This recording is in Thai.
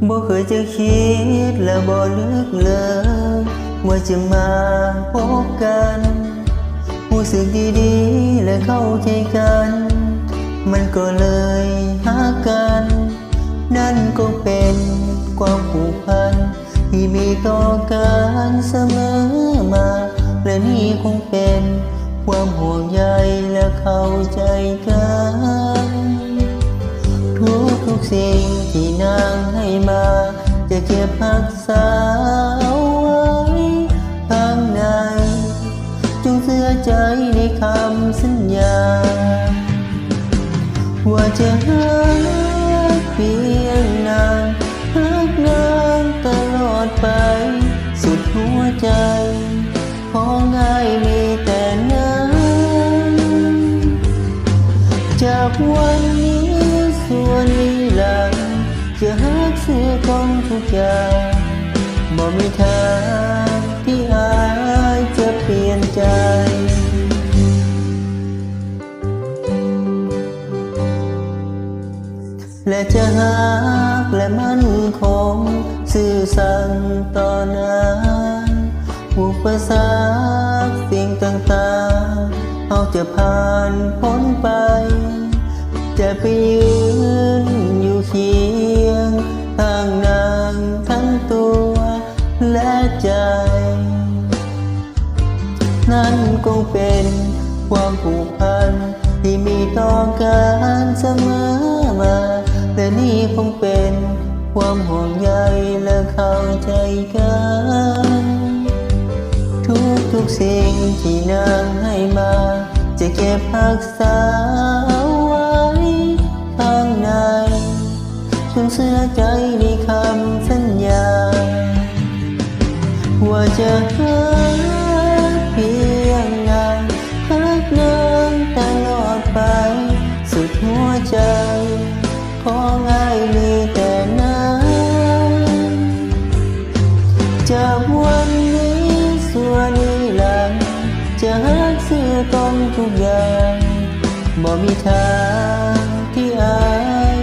บ่เคยจะคิดและบ่ลึกเลยว่าจะมาพบกันรู้สึกดีๆและเข้าใจกันมันก็เลยหากันนั่นก็เป็นความผูกพันที่มีต่อกันเสมอมาและนี่คงเป็นความห่วงใยและเข้าใจกันทุกสิ่งที่นางให้มาจะเก็บรักษาเอาไว้ข้างในจงเชื่อใจในคำสัญญาว่าจะรักเพียงนานรักนานตลอดไปสุดหัวใจของง่ายมีแต่นั้นจากวันนี้ส่วนนี้หลังจะหักเสียของทุกอย่างบ่มีทางที่อายจะเปลี่ยนใจและจะหักและมั่นคงซื่อสัตย์ต่อหน้าอุปสรรคสิ่งต่างๆเอาจะผ่านพ้นไปจะไปยืนอยู่เคียงข้างนางทั้งตัวและใจนั่นคงเป็นความผูกพันที่มีต่อกันเสมอมาและนี่คงเป็นความห่วงใยและเข้าใจกันทุกสิ่งที่นางให้มาจะเก็บรักษาเอาไว้ข้างในจงเชื่อใจในคำสัญญาว่าจะรักเพียงนานรักนานตลอดไปสุดหัวใจของง่ายมีแต่นั้นจากวันนี้ส่วนนี้หลังจะหักเสียต้องทุกอย่างบ่มีทา